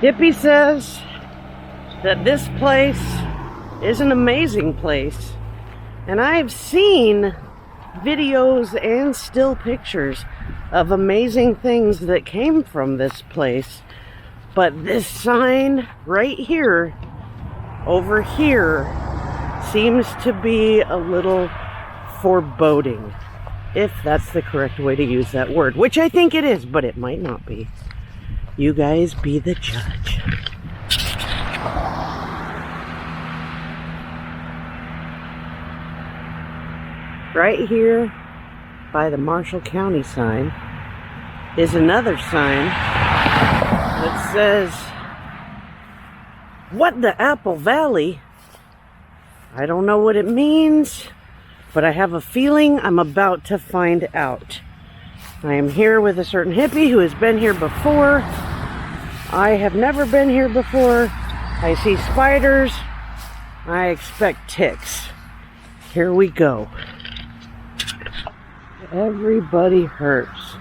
Hippie says that this place is an amazing place. And I've seen videos and still pictures of amazing things that came from this place. But this sign right here, over here, seems to be a little foreboding. If that's the correct way to use that word. Which I think it is, but it might not be. You guys be the judge. Right here by the Marshall County sign is another sign that says, "What the Apple Valley?" I don't know what it means, but I have a feeling I'm about to find out. I am here with a certain hippie who has been here before. I have never been here before. I see spiders. I expect ticks. Here we go. Everybody hurts.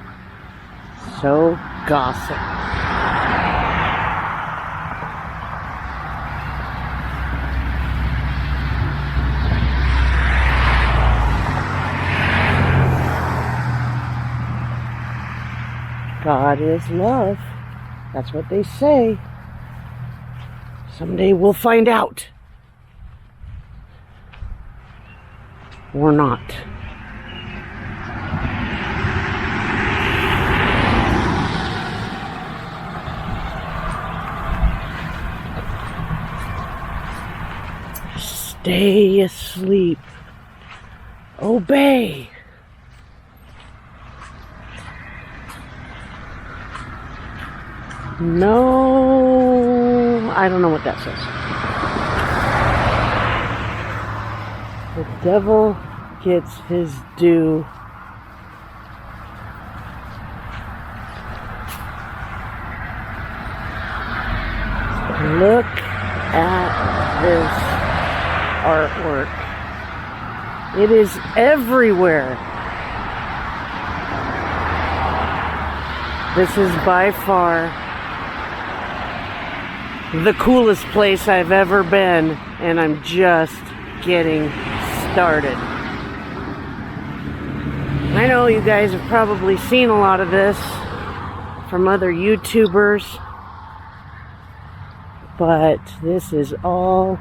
So gossip. God is love. That's what they say. Someday we'll find out. Or not. Stay asleep. Obey. No, I don't know what that says. The devil gets his due. Look at this artwork. It is everywhere. This is by far the coolest place I've ever been, and I'm just getting started. I know you guys have probably seen a lot of this from other YouTubers, but this is all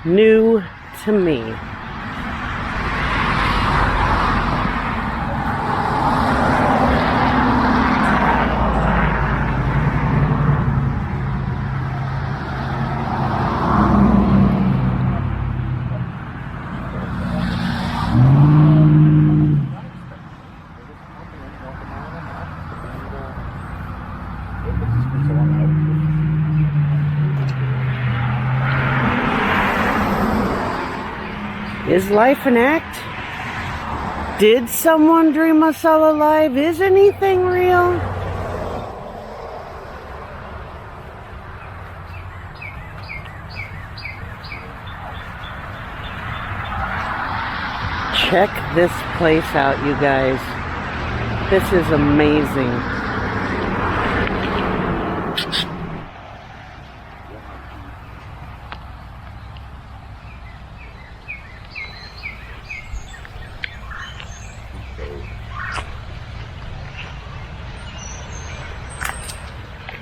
new to me. Is life an act? Did someone dream us all alive? Is anything real? Check this place out, you guys. This is amazing.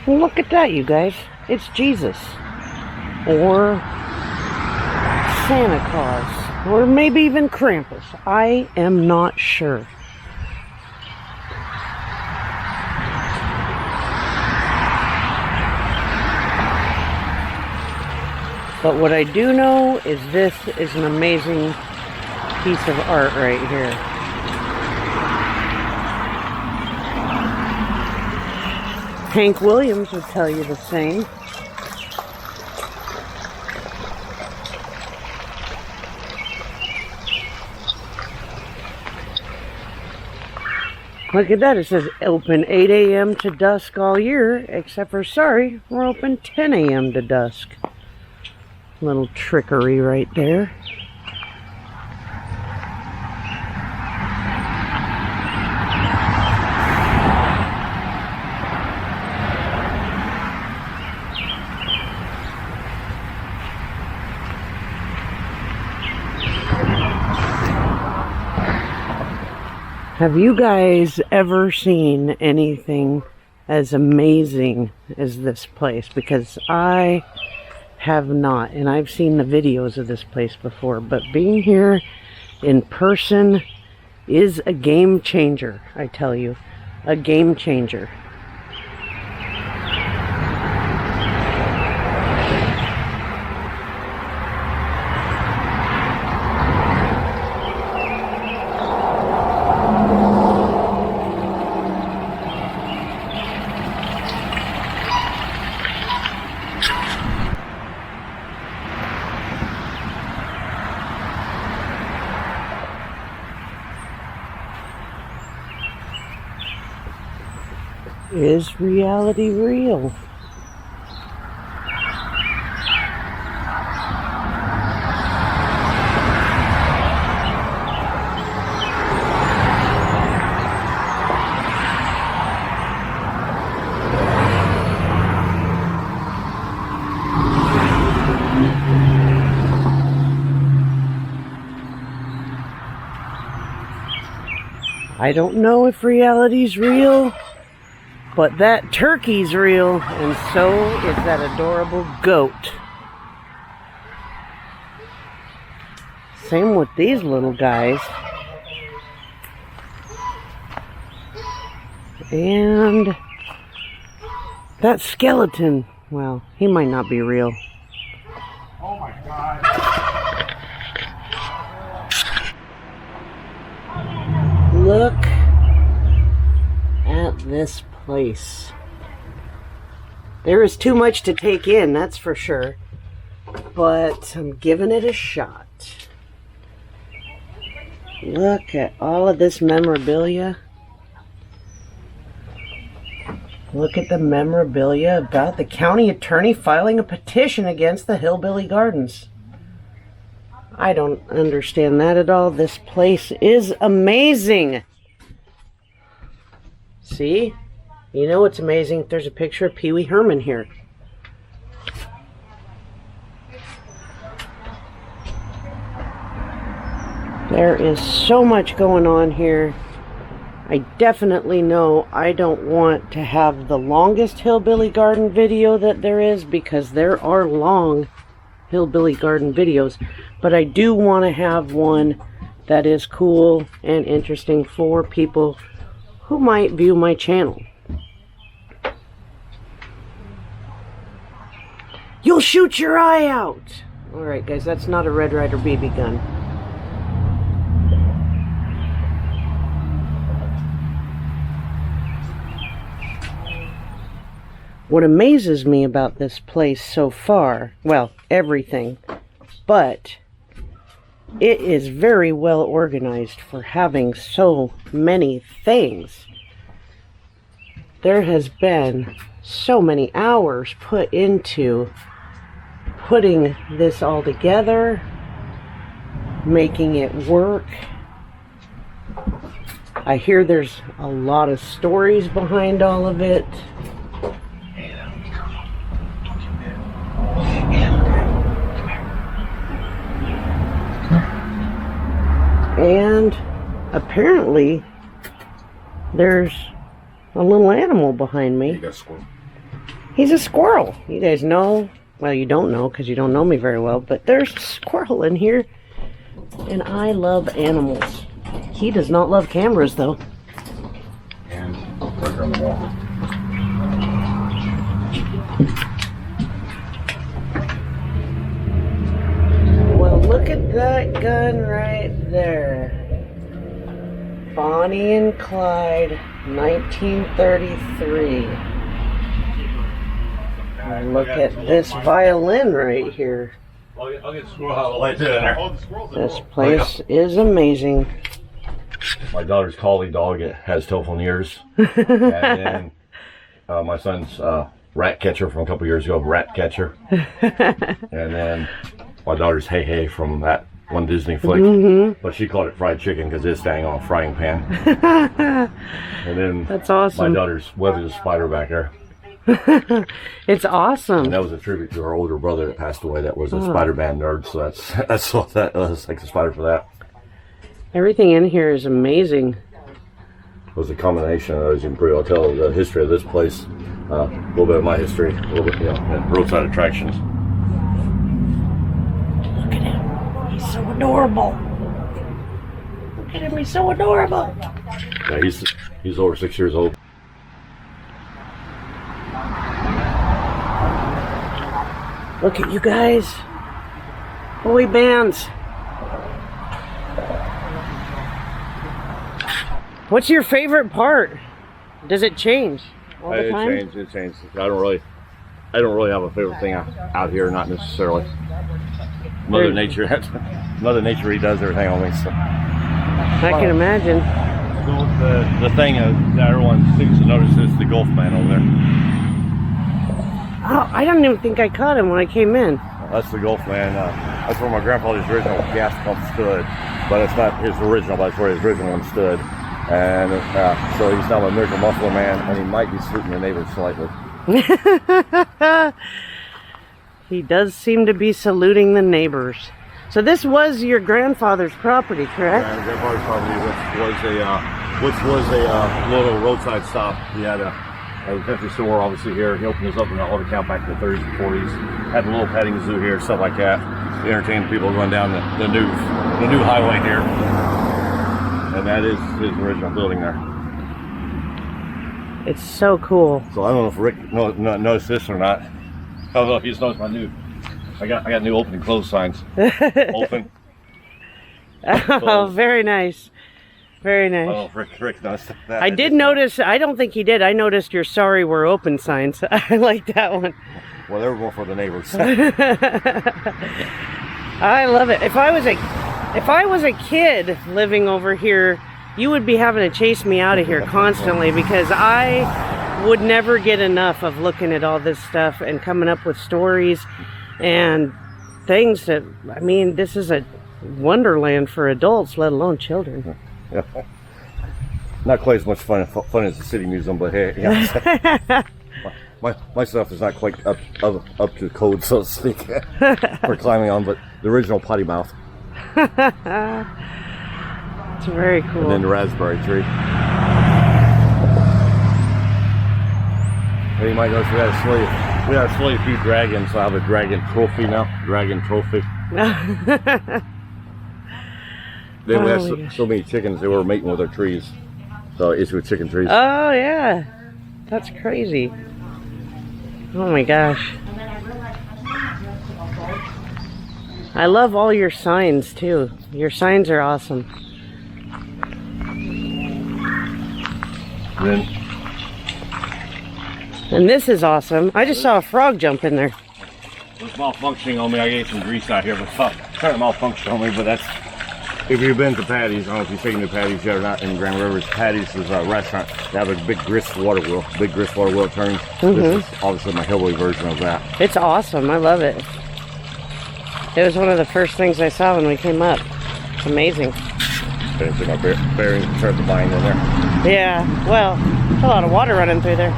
Look at that, you guys. It's Jesus. Or Santa Claus. Or maybe even Krampus. I am not sure. But what I do know is this is an amazing piece of art right here. Hank Williams would tell you the same. Look at that. It says open 8 a.m. to dusk all year, except for, sorry, we're open 10 a.m. to dusk. Little trickery right there. Have you guys ever seen anything as amazing as this place? Because I have not, and I've seen the videos of this place before, but being here in person is a game changer, I tell you. A game changer. Is reality real? I don't know if reality's real, but that turkey's real, and so is that adorable goat. Same with these little guys. And that skeleton, well, he might not be real. Oh my God. Look at this place. There is too much to take in, that's for sure. But I'm giving it a shot. Look at all of this memorabilia. Look at the memorabilia about the county attorney filing a petition against the Hillbilly Gardens. I don't understand that at all. This place is amazing. See? You know what's amazing? There's a picture of Pee Wee Herman here. There is so much going on here. I definitely know I don't want to have the longest Hillbilly Garden video that there is, because there are long Hillbilly Garden videos, but I do want to have one that is cool and interesting for people who might view my channel. You'll shoot your eye out! Alright guys, that's not a Red Ryder BB gun. What amazes me about this place so far, well, everything, but it is very well organized for having so many things. There has been so many hours put into putting this all together, making it work. I hear there's a lot of stories behind all of it. And apparently there's a little animal behind me. He's a squirrel. You guys know, well, you don't know because you don't know me very well, but there's a squirrel in here, and I love animals. He does not love cameras though. And right on the wall. Look at that gun right there. Bonnie and Clyde, 1933. And look at this violin right here. I'll get the squirrel out of the light there. This place is amazing. My daughter's collie dog has telephone ears. And then my son's rat catcher from a couple years ago, rat catcher. And then my daughter's Hey Hey from that one Disney flick, but she called it fried chicken because it's staying on a frying pan. And then that's awesome. My daughter's Web is a spider back there. It's awesome. And that was a tribute to her older brother that passed away. That was a Spider-Man nerd, so that's what that was, like the spider for that. Everything in here is amazing. was a combination of those. You can pretty well tell the history of this place, a little bit of my history, a little bit, and roadside attractions. Look at him. He's so adorable. Look at him. He's so adorable. Yeah, he's over 6 years old. Look at you guys. Boy bands. What's your favorite part? Does it change all the time? It changes. I don't really have a favorite thing out here, not necessarily. Mother Nature he does everything on me. So. I can imagine. The thing that everyone seems to notice is the Gulf man over there. Oh, I don't even think I caught him when I came in. That's the Gulf man. That's where my grandfather's original gas pump stood, but it's not his original. But that's where his original one stood. And so he's now a miracle muffler man, and he might be saluting the neighbors slightly. He does seem to be saluting the neighbors. So this was your grandfather's property, correct? Yeah, grandfather's property, which was a little roadside stop. He had a country store, obviously here. He opened this up in the auto account back in the 30s and 40s. Had a little petting zoo here, stuff like that. He entertained people going down the new highway here. And that is his original building there. It's so cool. So I don't know if Rick noticed this or not. I don't know if he's noticed I got new open and close signs. Open. Oh, very nice. Very nice. Oh, Rick noticed that. I did notice, I don't think he did. I noticed your sorry we're open signs. I like that one. Well, they were more for the neighbors. I love it. If I was a kid living over here, you would be having to chase me out of here constantly because I would never get enough of looking at all this stuff and coming up with stories and things that, I mean, this is a wonderland for adults, let alone children. Yeah. Not quite as much fun as the City Museum, but hey, yeah. My stuff is not quite up to code, so to speak, for climbing on, but the original potty mouth. It's very cool. And then the raspberry tree. And you might notice we had a slave feed dragons, so I have a dragon trophy now. Dragon trophy. Then we had so many chickens, they were mating with our trees. So it's with chicken trees. Oh yeah, that's crazy. Oh my gosh. I love all your signs too. Your signs are awesome. And this is awesome. I just saw a frog jump in there. It was malfunctioning on me. I gave some grease out here, but kind of malfunctioned on me. But that's, if you've been to Patty's, I don't know if you've taken to Patty's yet or not in Grand Rivers. Patty's is a restaurant. They have a big grist water wheel. Big grist water wheel turns. This is obviously my Hillbilly version of that. It's awesome. I love it. It was one of the first things I saw when we came up. It's amazing. Anything my bearings start to bind in there. Yeah, well, there's a lot of water running through there.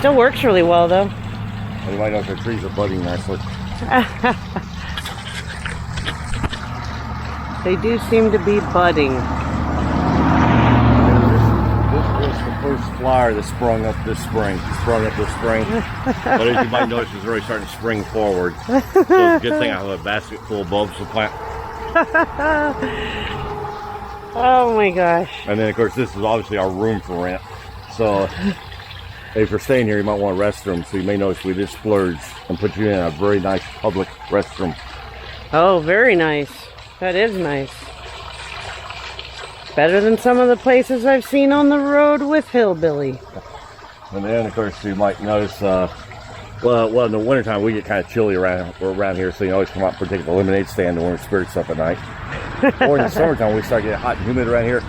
Still works really well though. And you might notice the trees are budding nicely. They do seem to be budding. This was the first flower that sprung up this spring. But as you might notice, it's already starting to spring forward. So it's a good thing I have a basket full of bulbs to plant. Oh my gosh. And then of course this is obviously our room for rent. So if you're staying here, you might want a restroom. So you may notice we did splurge and put you in a very nice public restroom. Oh, very nice. That is nice. Better than some of the places I've seen on the road with Hillbilly. And then of course you might notice, well in the wintertime we get kind of chilly around here, so you always come out and partake of the lemonade stand and warm spirits up at night. Or in the summertime we start getting hot and humid around here.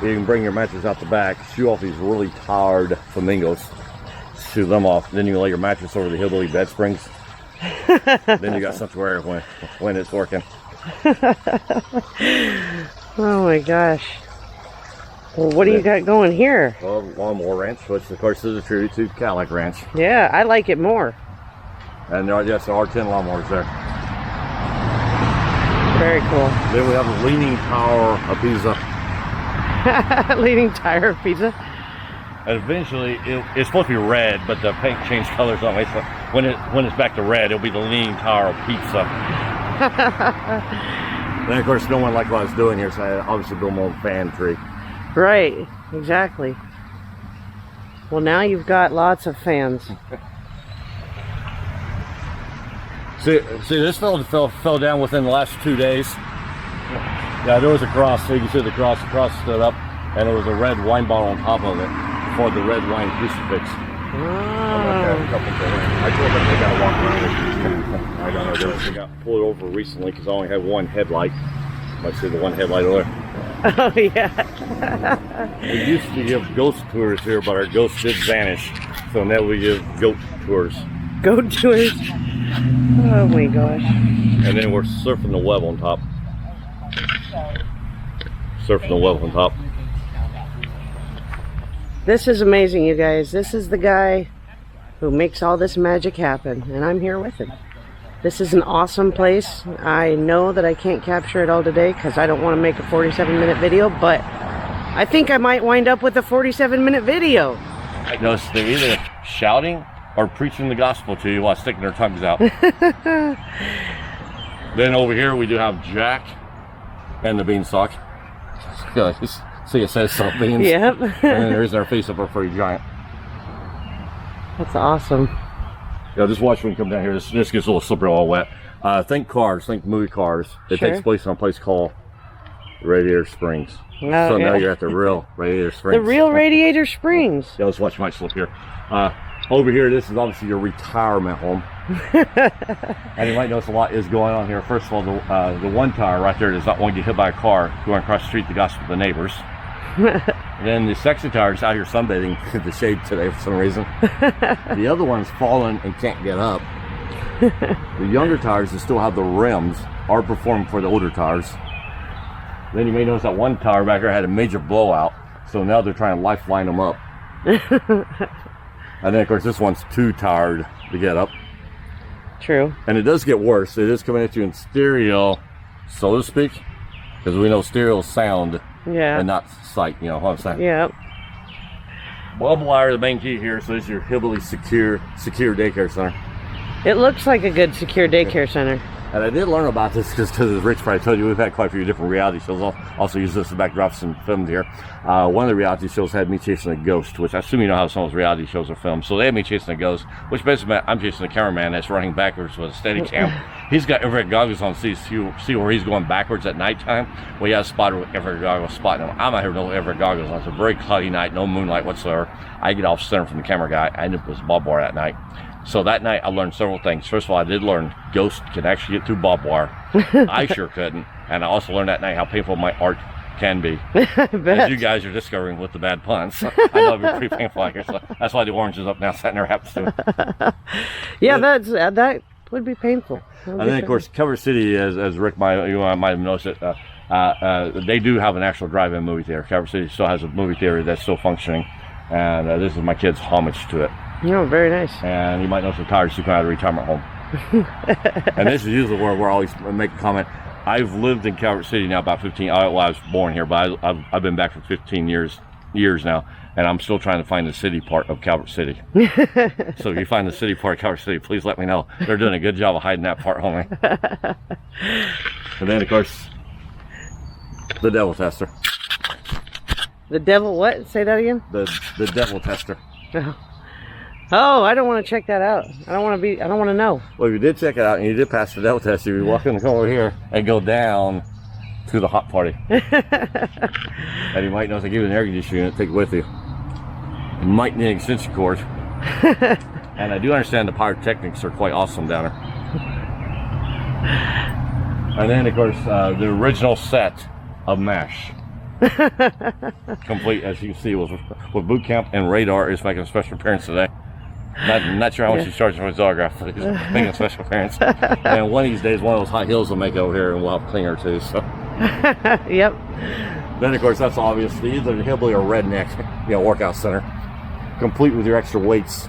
You can bring your mattress out the back, shoo off these really tired flamingos, shoo them off. Then you can lay your mattress over the Hillbilly bed springs. Then you got something to wear when it's working. Oh my gosh. Well, what do you got going here? Well, Lawnmower Ranch, which of course is a tribute to Cadillac Ranch. Yeah, I like it more. And there are 10 lawnmowers there. Very cool. Then we have the Leaning Tower of Pisa. Leaning tire pizza. And eventually, it's supposed to be red, but the paint changed colors on it. So when it's back to red, it'll be the Leaning Tower of Pizza. Then, of course, no one liked what I was doing here, so I obviously built my own fan tree. Right, exactly. Well, now you've got lots of fans. See, this fell down within the last 2 days. Yeah, there was a cross, so you can see the cross stood up, and there was a red wine bottle on top of it for the red wine crucifix. Oh. I told them they gotta walk around it. I don't know, they got pulled over recently because I only had one headlight. You might see the one headlight over there. Oh, yeah. We used to give ghost tours here, but our ghosts did vanish. So now we give goat tours. Goat tours? Oh my gosh. And then we're surfing the web on top. Surfing the web on top. This is amazing, you guys. This is the guy who makes all this magic happen, and I'm here with him. This is an awesome place. I know that I can't capture it all today because I don't want to make a 47-minute video, but I think I might wind up with a 47-minute video. I noticed they're either shouting or preaching the gospel to you while sticking their tongues out. Then over here we do have Jack and the Beanstalk. See, it says something. Yep. And then there's our face up our pretty giant. That's awesome. Yeah, just watch when you come down here. This gets a little slippery, all wet. Think cars, think movie cars. It Sure. takes place on a place called Radiator Springs. Oh, So yeah. now you're at the real Radiator Springs. The real Radiator Springs. Yeah, let's watch my slip here. Over here, this is obviously your retirement home. And you might notice a lot is going on here. First of all, the one tower right there does not want to get hit by a car going across the street to gossip with the neighbors. Then the section tower is out here sunbathing in the shade today for some reason. The other one's fallen and can't get up. The younger towers that still have the rims are performing for the older towers. Then you may notice that one tower back there had a major blowout, so now they're trying to lifeline them up. And then, of course, this one's too tired to get up. True. And it does get worse. It is coming at you in stereo, so to speak, because we know stereo is sound Yeah. and not sight, you know what I'm saying? Yep. Barbed wire, the main key here, so this is your Hillbilly secure daycare center. It looks like a good secure daycare center. And I did learn about this because as Rich probably told you, we've had quite a few different reality shows. I'll also use this as backdrops and filmed here. One of the reality shows had me chasing a ghost, which I assume you know how some of those reality shows are filmed. So they had me chasing a ghost, which basically meant I'm chasing a cameraman that's running backwards with a steady cam. He's got infrared goggles on to see where he's going backwards at nighttime. Well, he has a spotter with infrared goggles spotting him. I'm out here with no infrared goggles on. It's a very cloudy night, no moonlight whatsoever. I get off center from the camera guy. I ended up with barbed wire that night. So that night I learned several things. First of all, I did learn ghosts can actually get through barbed wire. I sure couldn't. And I also learned that night how painful my art can be. As you guys are discovering with the bad puns. I know it'd be pretty painful out here. So that's why the orange is up now, so that never happens to me. Yeah, that would be painful. And then, of course, Cover City, as Rick might have noticed it, they do have an actual drive-in movie theater. Cover City still has a movie theater that's still functioning. And this is my kid's homage to it. Oh, very nice. And you might notice the tires still come out of the retirement home. And this is usually where I always make a comment. I've lived in Calvert City now about 15. Well, I was born here, but I've been back for 15 years now, and I'm still trying to find the city part of Calvert City. So if you find the city part of Calvert City, please let me know. They're doing a good job of hiding that part, homie. And then, of course, the devil tester. The devil what? Say that again? The devil tester. Oh, I don't want to check that out. I don't want to know. Well, if you did check it out and you did pass the devil test, you walk in the corner here and go down to the hot party. And you might notice I give you an air conditioning unit, take it with you. You might need an extension cord. And I do understand the pyrotechnics are quite awesome down there. And then, of course, the original set of MASH. Complete, as you can see, with boot camp and radar is making a special appearance today. Not sure how much he's charging for his autograph, but he's making a special appearance. And one of these days, one of those high heels will make over here, and we'll have a cleaner too. So. Yep. Then, of course, that's obvious. Either the Hillbilly or Redneck, workout center, complete with your extra weights,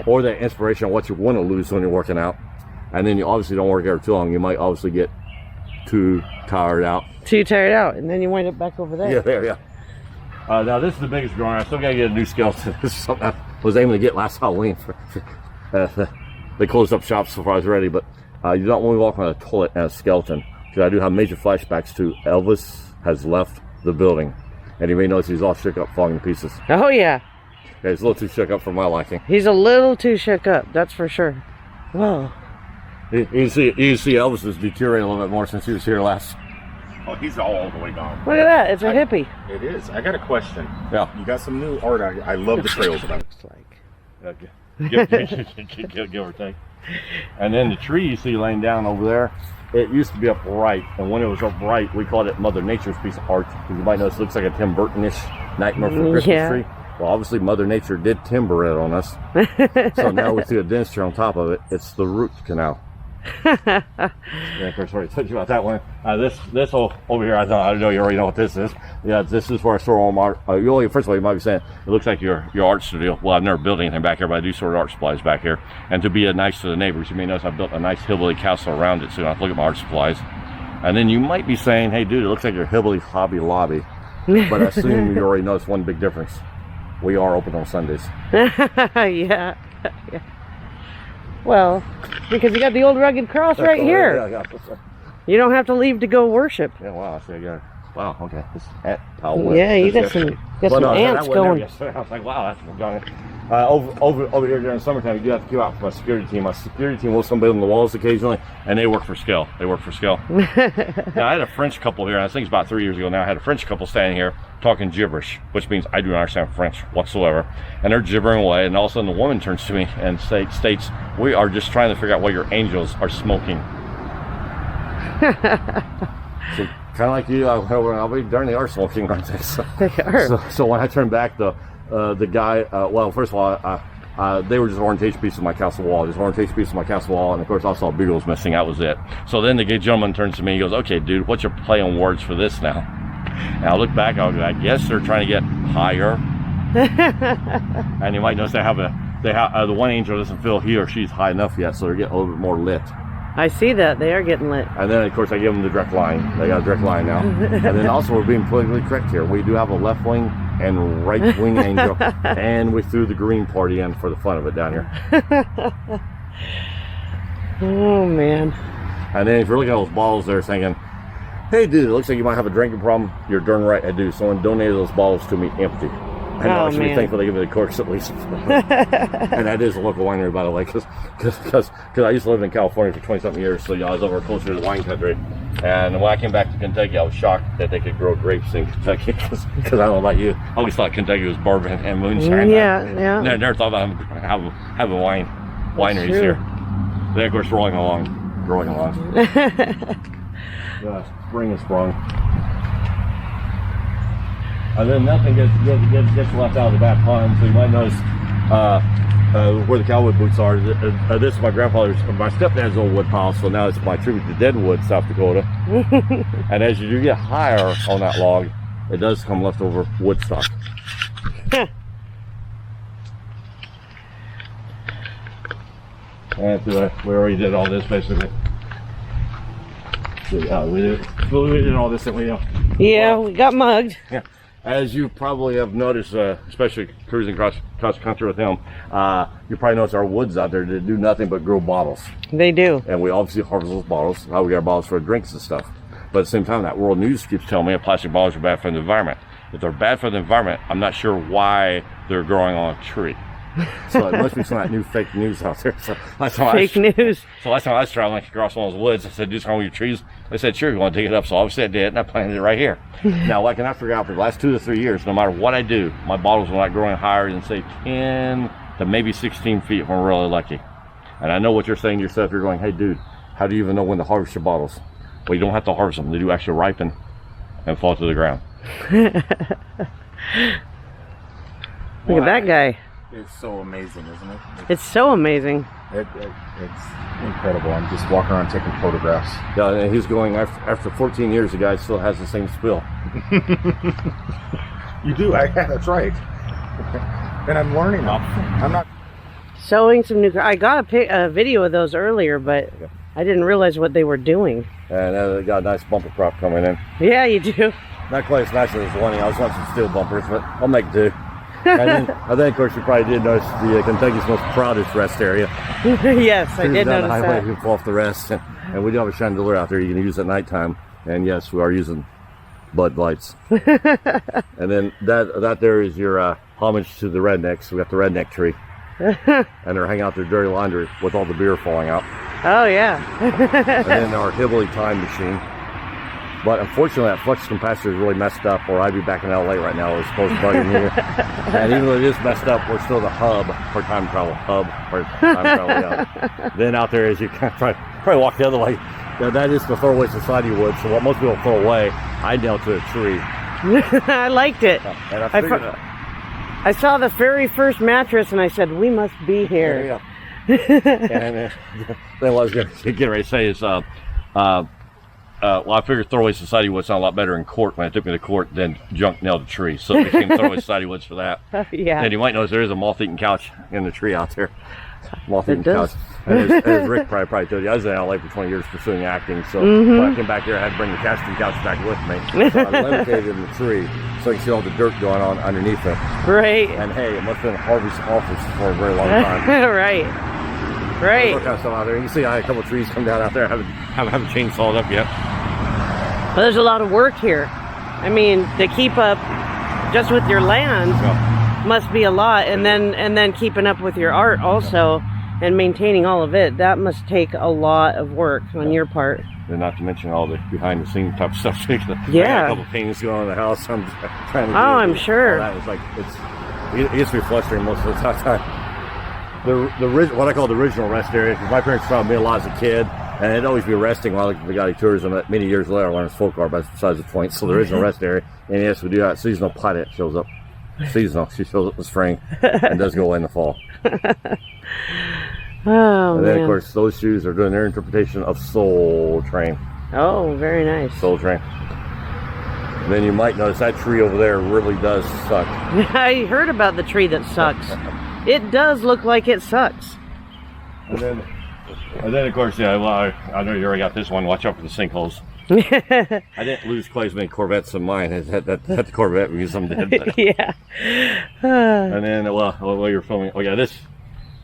or that inspiration on what you want to lose when you're working out. And then you obviously don't work out too long. You might obviously get too tired out. So you tire it out, and then you wind up back over there. Yeah, there, yeah. Now this is the biggest growing. I still gotta get a new skeleton. This is something I was aiming to get last Halloween. They closed up shops before I was ready, but you don't want to walk on a toilet and a skeleton, because I do have major flashbacks to Elvis has left the building, and you may notice he's all shook up, falling to pieces. Oh yeah. Yeah, he's a little too shook up for my liking. He's a little too shook up, that's for sure. Whoa. You can see Elvis has deteriorated a little bit more since he was here last. Oh, he's all the way gone. Look at that, it's a hippie. It is. I got a question. Yeah. You got some new art out here. I love the trails. Looks like. Give or take. And then the tree you see laying down over there, it used to be upright, and when it was upright, we called it Mother Nature's piece of art. You might notice it looks like a Tim Burton-ish Nightmare for Christmas tree. Well, obviously Mother Nature did timber it on us. So now we see a dentistry on top of it. It's the root canal. Yeah, of course, I already told you about that one. This whole over here, I know you already know what this is. Yeah, this is where I store all my art. First of all, you might be saying it looks like your art studio. Well, I've never built anything back here, but I do store art supplies back here. And to be nice to the neighbors, you may notice I built a nice hillbilly castle around it, so you don't have to look at my art supplies. And then you might be saying, "Hey, dude, it looks like your hillbilly Hobby Lobby." But I assume you already noticed one big difference. We are open on Sundays. Yeah. Well, because you got the old rugged cross right here. Yeah. You don't have to leave to go worship. Yeah, wow, I see, I got it. Wow, okay. This ant pal. Yeah, you got some ants going. I was like, wow, that's done. Over here during summertime, you do have to queue out for my security team. My security team will somebody on the walls occasionally, and they work for scale. Now, I had a French couple here, and I think it's about 3 years ago now. I had a French couple standing here talking gibberish, which means I do not understand French whatsoever. And they're gibbering away, and all of a sudden the woman turns to me and states, "We are just trying to figure out what your angels are smoking." So, kind of like you, I'll be darn, they are smoking, aren't they? So, they are. So when I turned back, the guy, well, first of all, they were just orientation pieces of my castle wall, and of course I saw beagles missing. That was it. So then the gay gentleman turns to me, he goes, "Okay, dude, what's your play on words for this now?" And I look back, I guess they're trying to get higher. And you might notice they have the one angel doesn't feel he or she's high enough yet, so they're getting a little bit more lit. I see that. They are getting lit. And then, of course, I give them the direct line. They got a direct line now. And then also, we're being politically correct here. We do have a left wing and right wing angel. And we threw the green party in for the fun of it down here. Oh, man. And then if you're looking at those bottles there thinking, "Hey, dude, it looks like you might have a drinking problem," you're darn right I do. Someone donated those bottles to me empty. I know, I should be thankful they give me the corks at least. And that is a local winery, by the way, because I used to live in California for 20-something years, so I was over closer to the wine country. And when I came back to Kentucky, I was shocked that they could grow grapes in Kentucky, because I don't know about you, I always thought Kentucky was bourbon and moonshine. Yeah. Never thought about having wineries here. Then, of course, growing along. Spring is sprung. And then nothing gets left out of the back pond, so you might notice where the cowwood boots are. This is my stepdad's old wood pile, so now it's my tribute to Deadwood, South Dakota. And as you do get higher on that log, it does come leftover wood stock. And we already did all this basically. So, yeah, we did all this, didn't we? Yeah, we got mugged. Yeah. As you probably have noticed, especially cruising cross country with him, you probably notice our woods out there that do nothing but grow bottles. They do. And we obviously harvest those bottles. How we got our bottles for drinks and stuff. But at the same time, that world news keeps telling me that plastic bottles are bad for the environment. If they're bad for the environment, I'm not sure why they're growing on a tree. So it must be some of that new fake news out there. So that's how news. So last time I was traveling across one of those woods, I said, "Do something with your trees." They said, "Sure, you want to dig it up?" So obviously I did, and I planted it right here. Now, I cannot figure out for the last 2 to 3 years, no matter what I do, my bottles are not growing higher than say 10 to maybe 16 feet if I'm really lucky. And I know what you're saying to yourself. You're going, "Hey, dude, how do you even know when to harvest your bottles?" Well, you don't have to harvest them. They do actually ripen and fall to the ground. Look at that guy. It's so amazing, isn't it? It's so amazing. It's incredible. I'm just walking around taking photographs. Yeah, and he's going, after 14 years, the guy still has the same spill. You do? That's right. And I'm learning. I'm not Sewing some new. I got a video of those earlier, but I didn't realize what they were doing. And they got a nice bumper crop coming in. Yeah, you do. Not quite as nice as the one. I was wanting some steel bumpers, but I'll make do. And then, of course, you probably did notice the Kentucky's most proudest rest area. Yes, I did down notice the highway, that. you fall off the rest. And we do have a chandelier out there you can use at nighttime. And yes, we are using Bud Lights. And then that there is your homage to the rednecks. We got the redneck tree. And they're hanging out their dirty laundry with all the beer falling out. Oh, yeah. And then our Hillbilly time machine. But unfortunately, that flux capacitor is really messed up, or I'd be back in LA right now. It's supposed to bugging me. And even though it is messed up, we're still the hub for time travel. Yeah. Then out there, as you can probably walk the other way, that is the throwaway society wood. So what most people throw away, I nailed to a tree. I liked it. And I figured I saw the very first mattress, and I said, we must be here. Yeah. And then what I was going to get ready to say is, well, I figured throwaway society wood sounded a lot better in court when I took me to court than junk nailed a tree. So it became throwaway society woods for that. Yeah. And you might notice there is a moth-eaten couch in the tree out there. Moth-eaten It does. couch. And as Rick probably told you, I was in LA for 20 years pursuing acting. So when I came back here, I had to bring the casting couch back with me. So I levitated in the tree so you can see all the dirt going on underneath it. Right. And hey, it must have been Harvey's office for a very long time. Right. Right. All kind of stuff out there. You can see I had a couple of trees come down out there. I haven't chainsawed up yet. Well, there's a lot of work here. I mean, to keep up just with your land must be a lot, and then keeping up with your art also, and maintaining all of it. That must take a lot of work on your part. And not to mention all the behind the scenes type of stuff. Yeah. I got a couple of paintings going on in the house. I'm trying to. I'm sure. That is like it gets me frustrating most of the time. What I call the original rest area, because my parents found me a lot as a kid, and it'd always be resting while the guy tourism. Many years later, I learned it's folk art, but besides the point. So the original rest area, and yes, we do have seasonal pilot shows up. Seasonal, she shows up in the spring and does go away in the fall. Oh, and then man. of course those shoes are doing their interpretation of Soul Train. Oh, very nice. Soul Train. And then you might notice that tree over there really does suck. I heard about the tree that sucks. It does look like it sucks. And then of course, yeah, well, I know you already got this one. Watch out for the sinkholes. I didn't lose quite as many Corvettes in mine. I had the Corvette because some did. But. Yeah. And then, while you're filming, oh yeah, this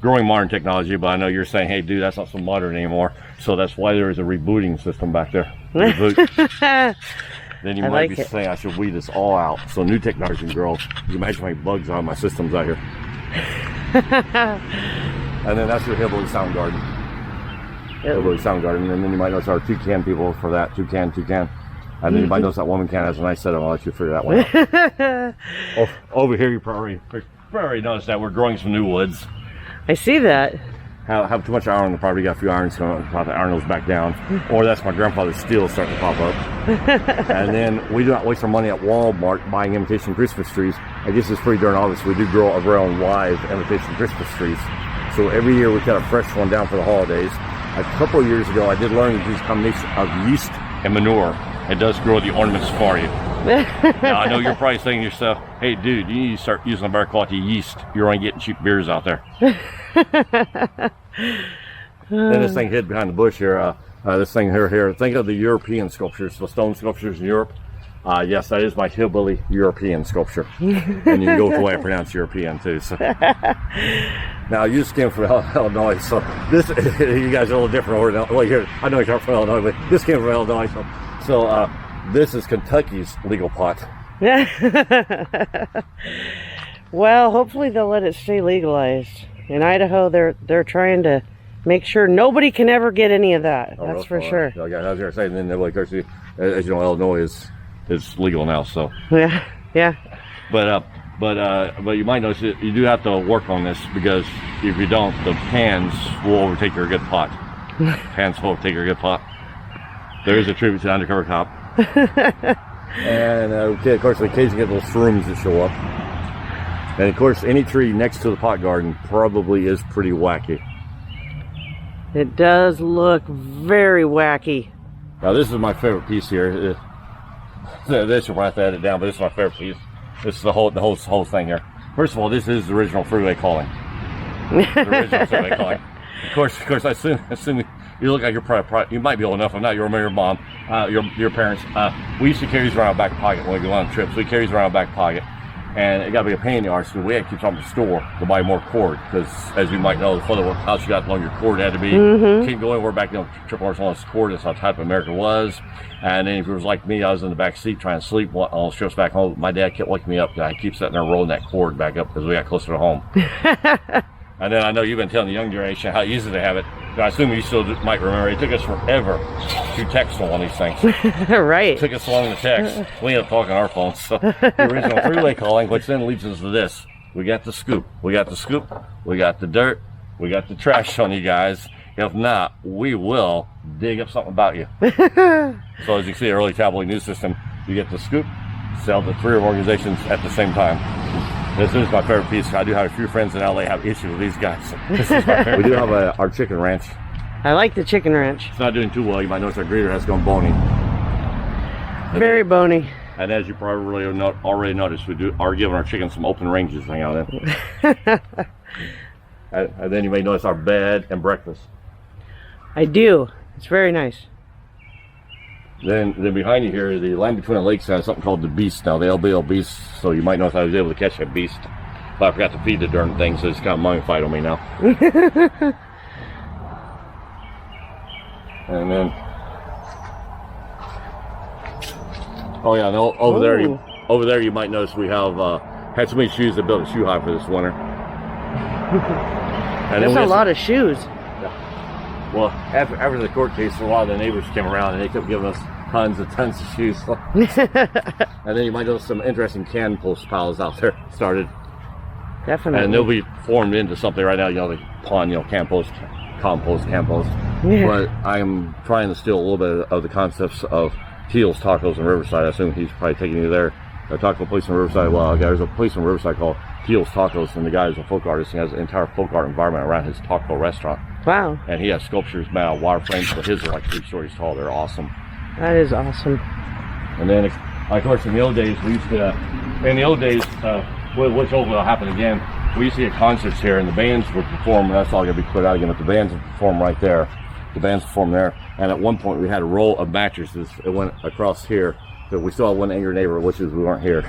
growing modern technology, but I know you're saying, hey, dude, that's not so modern anymore. So that's why there is a rebooting system back there. Reboot. Then you might be saying I should weed this all out so new technology can grow. You imagine how many bugs on my systems out here. And then that's your Hillbilly Sound Garden. Hillbilly Sound Garden. And then you might notice our toucan people for that. Toucan. And then you might notice that woman can has a nice setup. I'll let you figure that one out. Over here, you probably noticed that we're growing some new woods. I see that. Have too much iron on the property. Got a few irons going up. The iron goes back down. Or that's my grandfather's steel starting to pop up. And then we do not waste our money at Walmart buying imitation Christmas trees. I guess it's pretty darn obvious. We do grow our own live imitation Christmas trees. So every year we cut a fresh one down for the holidays. A couple of years ago, I did learn to use a combination of yeast and manure. It does grow the ornaments for you. Now, I know you're probably saying to yourself, hey, dude, you need to start using a better quality yeast. You're only getting cheap beers out there. Then this thing hid behind the bush here. This thing here. Think of the European sculptures, the stone sculptures in Europe. Yes, that is my Hillbilly European sculpture. And you can go with the way I pronounce European, too. So. Now, you just came from Illinois, so this, you guys are a little different over there. Well, here, I know you're from Illinois, but this came from Illinois. So this is Kentucky's legal pot. Well, hopefully they'll let it stay legalized. In Idaho, they're trying to make sure nobody can ever get any of that. That's for sure. Okay, I was going to say, and then, of course, as you know, Illinois is legal now, so. Yeah. But you might notice that you do have to work on this, because if you don't, the pans will overtake your good pot. Pans will overtake your good pot. There is a tribute to the undercover cop. And okay, of course, we occasionally get little shrooms that show up. And of course, any tree next to the pot garden probably is pretty wacky. It does look very wacky. Now, this is my favorite piece here. This will have to edit down, but this is my favorite piece. This is the whole thing here. First of all, this is the original freeway calling. The original freeway calling. Of course, as soon You look like you're probably you might be old enough. I'm not. You remember your mom, your parents. We used to carry these around our back pocket when we go on trips. We carry these around our back pocket, and it got to be a pain in the arse. So we had to keep something to store to buy more cord because, as you might know, the further house you got, the longer your cord had to be. Can't go anywhere back. Triple R's longest cord. That's how type of America was. And then if it was like me, I was in the back seat trying to sleep on trips back home. My dad kept waking me up. I keep sitting there rolling that cord back up because we got closer to home. And then I know you've been telling the young generation how easy they have it. I assume you still might remember. It took us forever to text on these things. Right. It took us long to text. We ended up talking on our phones. So the original three-way calling, which then leads us to this. We got the scoop. We got the scoop. We got the dirt. We got the trash on you guys. If not, we will dig up something about you. So as you see, early tabloid news system, you get the scoop, sell to 3 organizations at the same time. This is my favorite piece. I do have a few friends in LA have issues with these guys. This is my favorite. We do have our chicken ranch. I like the chicken ranch. It's not doing too well. You might notice our greeter has gone bony. Very bony. And as you probably already noticed, we are giving our chickens some open ranges to hang out in. And then you may notice our bed and breakfast. I do. It's very nice. Then behind you here, the land between the lakes has something called the beast. Now, the LBL beast, so you might notice I was able to catch that beast. But I forgot to feed the darn thing, so it's kind of mummified on me now. And then, oh yeah, no, over there you might notice we have had so many shoes that built a shoe high for this winter. And there's a lot of shoes. Well, after the court case, a lot of the neighbors came around and they kept giving us tons of shoes. And then you might notice some interesting can post piles out there started. Definitely. And they'll be formed into something right now, the pond, can post, compost, can post. Yeah. But I'm trying to steal a little bit of the concepts of Teal's Tacos in Riverside. I assume he's probably taking you there. I talked to a place in Riverside. Well, there's a place in Riverside called Teal's Tacos, and the guy is a folk artist. He has an entire folk art environment around his taco restaurant. Wow. And he has sculptures made out of water frames, but his are like 3 stories tall. They're awesome. That is awesome. And then, of course, in the old days, which hopefully will happen again, we used to get concerts here, and the bands would perform. That's all going to be cleared out again, but the bands would perform right there. The bands perform there. And at one point, we had a row of mattresses. It went across here. But we still had one angry neighbor, which is we weren't here.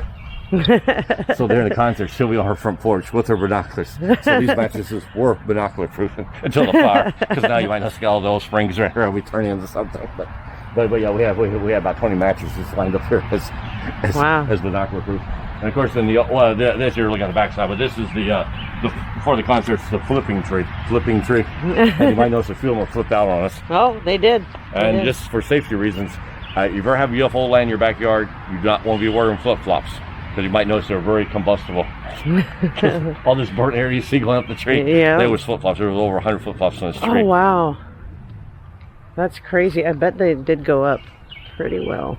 So during the concert, she'll be on her front porch with her binoculars. So these mattresses were binocular proof until the fire, because now you might not see all those springs right here. We turn into something, but yeah, we have about 20 mattresses lined up here as binocular proof. And of course, then this you're looking at the backside, but this is the before the concert, it's the flipping tree, and you might notice a few of them flipped out on us. Oh, they did. And just for safety reasons, if you ever have a UFO land in your backyard, you don't want to be wearing flip-flops. Because you might notice they're very combustible. All this burnt air you see going up the tree, they was flip-flops. There was over 100 flip-flops on this tree. Oh, wow. That's crazy. I bet they did go up pretty well.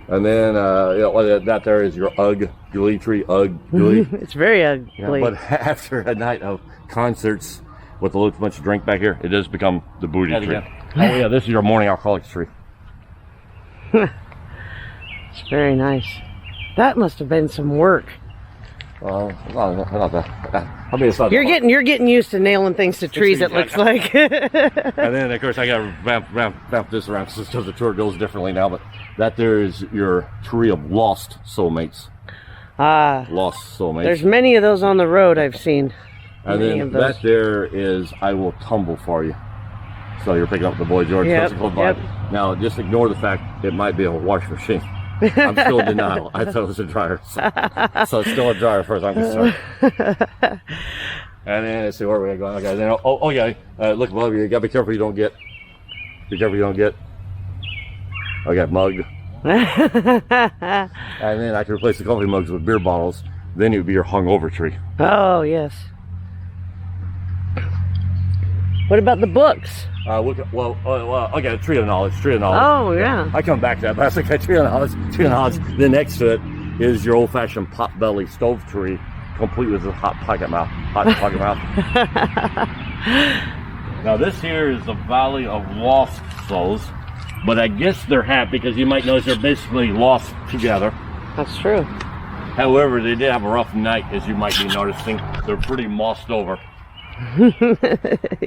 And then that there is your ugly tree, ugly. It's very ugly. Yeah, but after a night of concerts with a little bunch of drink back here, it does become the booty tree. Oh yeah, this is your morning alcoholics tree. It's very nice. That must have been some work. Not that. I mean, it's not. You're getting used to nailing things to trees. It looks like. And then of course I got to wrap this around just because the tour goes differently now. But that there is your tree of lost soulmates. Lost soulmates. There's many of those on the road I've seen. And then that there is I will tumble for you. So you're picking up the Boy George. Yep. Now just ignore the fact it might be a washing machine. I'm still in denial. I thought it was a dryer. So it's still a dryer as far as I'm concerned. And then let's see where we're going. Okay, then, look above you. You gotta be careful you don't get. I got mugged. And then I can replace the coffee mugs with beer bottles. Then it would be your hungover tree. Oh yes. What about the books? Okay, tree of knowledge. Oh, yeah. I come back to that, but I was like, tree of knowledge. Then next to it is your old-fashioned pot-belly stove tree, complete with a hot pocket mouth. Now, this here is the Valley of Lost Souls, but I guess they're happy because you might notice they're basically lost together. That's true. However, they did have a rough night, as you might be noticing. They're pretty mossed over.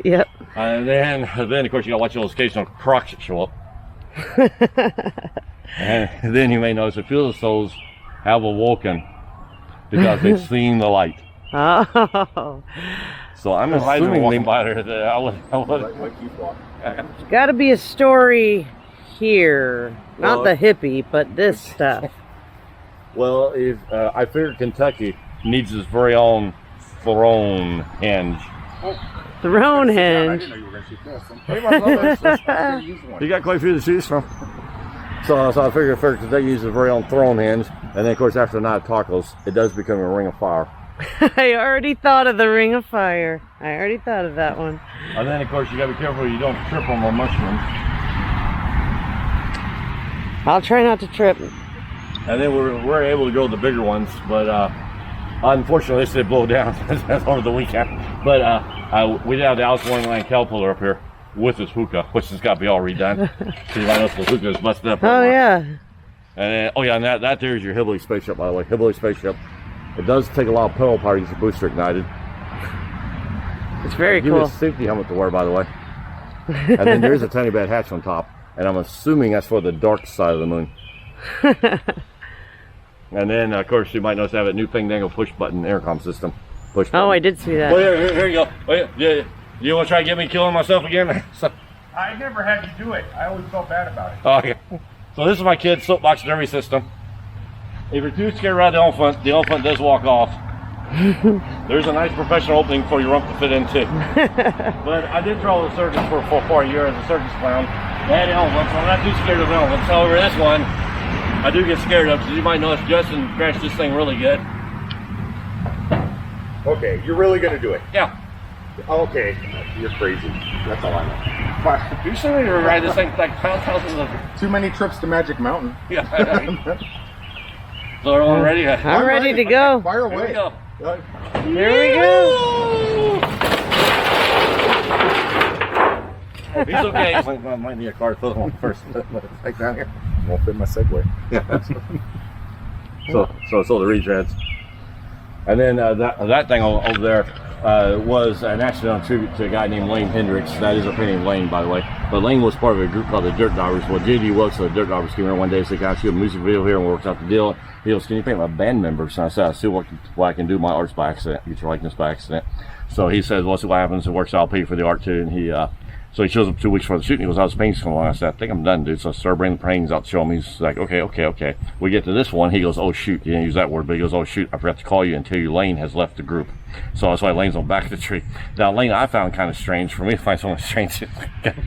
Yep. And then of course, you gotta watch those occasional crocs that show up. And then you may notice a few of those have awoken because they've seen the light. Oh. So I'm assuming they might have. There's got to be a story here. Not the hippie, but this stuff. Well, if I figured Kentucky needs its very own throne henge. Throne I henge. didn't know you were going to shoot this. Hey, my brother, I could've used one. You got quite a few to choose from. So I figured Kentucky uses its very own throne henge, and then of course after a night of tacos, it does become a ring of fire. I already thought of the ring of fire. I already thought of that one. And then of course you got to be careful you don't trip on the mushrooms. I'll try not to trip. And then we're able to go the bigger ones, but unfortunately they blow down over the weekend. But we did have the Alice in Wonderland caterpillar up here with his hookah, which has got to be all redone. So you might notice the hookah is busted up. Oh yeah. And then, and that there is your Hillbilly spaceship, by the way. Hillbilly spaceship. It does take a lot of pedal power to get the booster ignited. It's very Give cool. you a safety helmet to wear, by the way. And then there's a tiny bad hatch on top, and I'm assuming that's for the dark side of the moon. And then, of course, you might notice I have a new fandangle push button intercom system. Push button. Oh, I did see that. Well, here you go. Oh, yeah. You want to try to get me killing myself again? I never had you do it. I always felt bad about it. Oh, okay. So this is my kid's soapbox derby system. If you're too scared to ride the elephant does walk off. There's a nice professional opening for your rump to fit into. But I did travel the circus for a year as a circus clown. They had elephants, so I'm not too scared of elephants. However, this one, I do get scared of, because you might notice Justin crashed this thing really good. Okay, you're really going to do it? Yeah. Okay, you're crazy. That's all I know. You should ride this thing like thousands of. Too many trips to Magic Mountain. Yeah. So everyone ready? I'm ready to go. Fire Here we away. go. Here we go. He's okay. Might need a car to one first. Take down here. Won't fit my Segway. So the retreads. And then that thing over there was an accidental tribute to a guy named Lane Hendricks. That is a painting Lane, by the way. But Lane was part of a group called the Dirt Divers. Well, J.D. Wilkes of the Dirt Divers came in one day and said, "Can I shoot a music video here?" And we worked out the deal. He goes, "Can you paint my band members?" And I said, "I see what I can do. My art's by accident. Get your likeness by accident." So he says, "Well, see what happens. It works out. I'll pay you for the art too." And so he shows up 2 weeks before the shooting. He goes, "How's the paintings coming along?" I said, "I think I'm done, dude." So I started bringing the paintings out to show him. He's like, okay. We get to this one. He goes, "Oh, shoot." He didn't use that word, but he goes, "Oh, shoot. I forgot to call you and tell you Lane has left the group." So that's why Lane's on the back of the tree. Now, Lane, I found kind of strange. For me to find someone strange,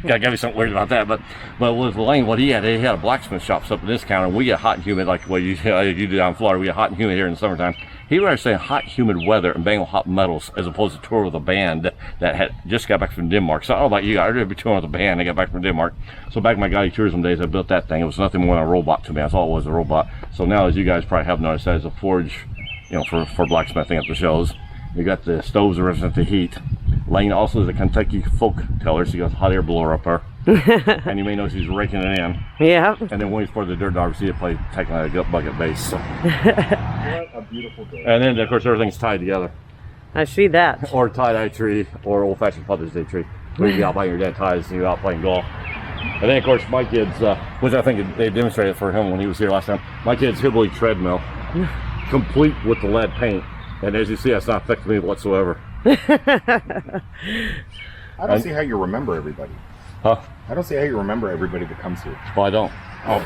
gotta be something weird about that. But with Lane, what he had a blacksmith shop up in this county. And we get hot and humid, like what you do down in Florida. We get hot and humid here in the summertime. He would say hot, humid weather and bang on hot metals, as opposed to tour with a band that had just got back from Denmark. So I don't know about you, I'd be touring with a band. I got back from Denmark. So back in my guided tourism days, I built that thing. It was nothing more than a robot to me. That's all it was, a robot. So now, as you guys probably have noticed, that is a forge, for blacksmithing at the shows. You got the stoves that represent the heat. Lane also is a Kentucky folk teller, so you got a hot air blower up there. And you may notice he's raking it in. Yeah. And then when he's part of the Dirt Dogs, he play technically a gut bucket bass. So. What a beautiful day. And then, of course, everything's tied together. I see that. Or tie-dye tree, or old-fashioned Father's Day tree. Where you be out playing your dad ties and you're out playing golf. And then, of course, my kids, which I think they demonstrated for him when he was here last time, my kid's Hillbilly treadmill, complete with the lead paint. And as you see, that's not affecting me whatsoever. I don't see how you remember everybody. Huh? I don't see how you remember everybody that comes here. Well, I don't. Oh.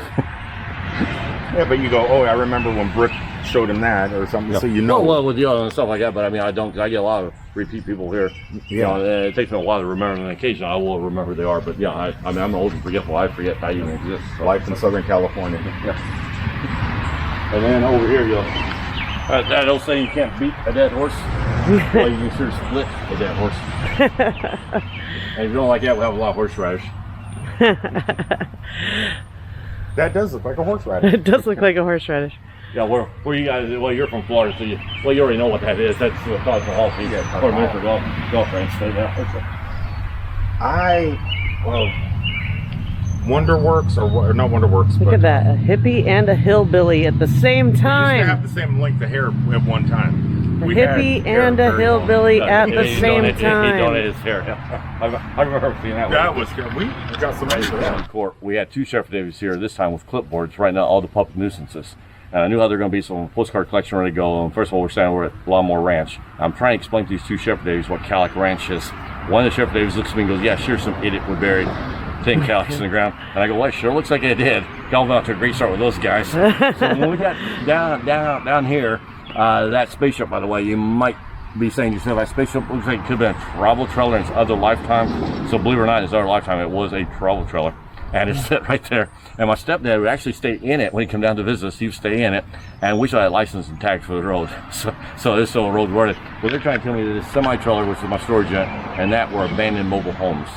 Yeah, but you go, "Oh, I remember when Brick showed him that," or something, Yeah. so you know. Well, with you and stuff like that, but I mean, I get a lot of repeat people here. Yeah. It takes me a while to remember, and occasionally I will remember who they are, but yeah, I mean, I'm old and forgetful. I forget I even exist. So. Life in Southern California. Yeah. And then over here, that old saying, you can't beat a dead horse. Well, you can sure split a dead horse. And if you don't like that, we'll have a lot of horseradish. That does look like a horseradish. It does look like a horseradish. Yeah, where you guys? Well, you're from Florida, so you already know what that is. That's the thought for Hall Feet, or for golf range. So yeah. Wonderworks, or not Wonderworks, Look but at that, a hippie and a hillbilly at the same they used to time. have the same length of hair at one time. We hippie had hair and a very hillbilly long. at the He same donated- He time. donated his hair. I remember seeing that. That was good. We got some money for that. Court. We had 2 Sheriff Davies here, this time with clipboards, writing out all the public nuisances. And I knew how they're going to be, so when postcard collection ready to go. And first of all, we're at Lawnmower Ranch. I'm trying to explain to these 2 Sheriff Davies what Calic Ranch is. One of the Sheriff Davies looks at me and goes, "Yeah, sure, some idiot would bury 10 calics in the ground." And I go, "Well, it sure looks like it did." Got off to a great start with those guys. So when we got down here, that spaceship, by the way, you might be saying to yourself, that spaceship looks like it could have been a travel trailer in its other lifetime. So believe it or not, in its other lifetime, it was a travel trailer. And it's sit right there. And my stepdad would actually stay in it when he'd come down to visit us. He would stay in it. And we still had license and tags for the road. So this is so road worthy. But they're trying to tell me that this semi-trailer, which is my storage unit, and that were abandoned mobile homes.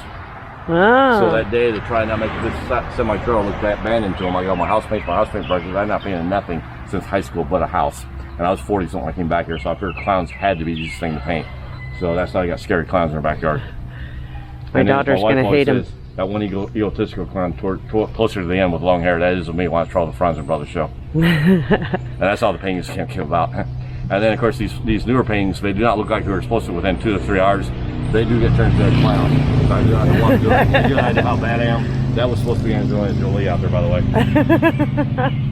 Oh. So that day they tried not make this semi-trailer look that abandoned to them. I go, my housemate's prices. I've not painted nothing since high school but a house. And I was 40 something when I came back here, so I figured clowns had to be the easiest thing to paint. So that's how I got scary clowns in our backyard. My daughter's gonna hate him. That one egotistical clown closer to the end with long hair, that is me when I try the Franz and Brothers show. And that's all the paintings can't give about. And then of course these newer paintings, they do not look like they were supposed to within 2 to 3 hours. They do get turned into a clown. So I don't want to do it. You get an idea how bad I am. That was supposed to be Angelina Jolie out there, by the way.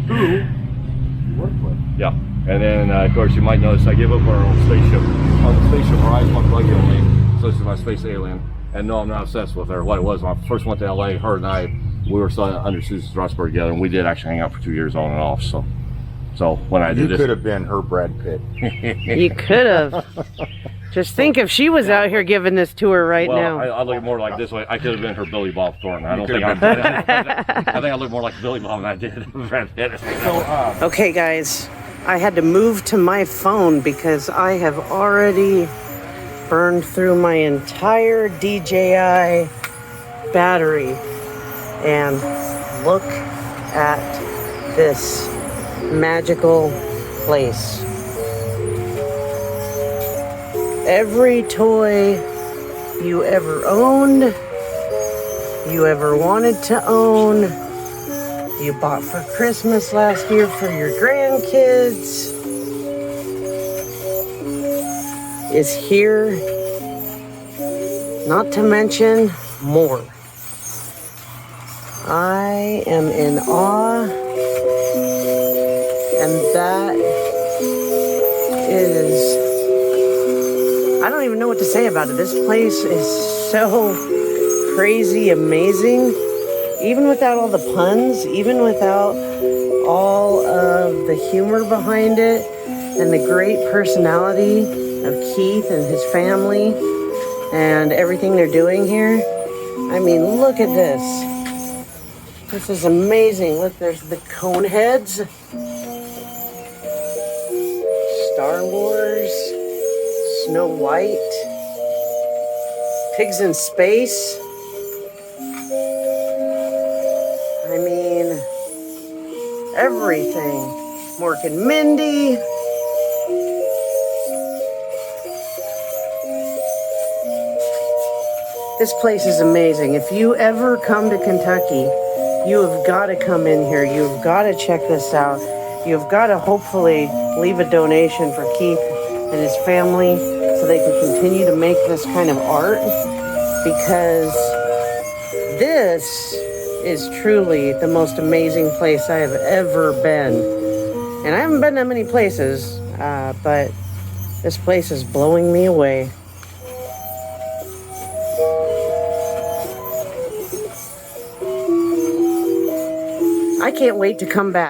Who you work with? Yeah. And then of course you might notice I gave up our old spaceship. On the spaceship where I was my buggy only. So this is my space alien. And no, I'm not obsessed with her. What it was, when I first went to LA, her and I, we were still under Susan Strasberg together, and we did actually hang out for 2 years on and off. So when I did this, You could have been her Brad Pitt. You could have. Just think if she was out here giving this tour right now. I look more like this way. I could have been her Billy Bob Thornton. I think I look more like Billy Bob than I did Brad Pitt. Okay, guys, I had to move to my phone because I have already burned through my entire DJI battery. And look at this magical place. Every toy you ever owned, you ever wanted to own, you bought for Christmas last year for your grandkids, is here, not to mention more. I am in awe, and that is, I don't even know what to say about it. This place is so crazy amazing, even without all the puns, even without all of the humor behind it, and the great personality of Keith and his family and everything they're doing here. I mean, look at this. This is amazing. Look, there's the cone heads. Star Wars. Snow White. Pigs in Space. I mean, everything. Mork and Mindy. This place is amazing. If you ever come to Kentucky, you have got to come in here. You've got to check this out. You've got to hopefully leave a donation for Keith and his family so they can continue to make this kind of art, because this is truly the most amazing place I have ever been. And I haven't been that many places, but this place is blowing me away. I can't wait to come back.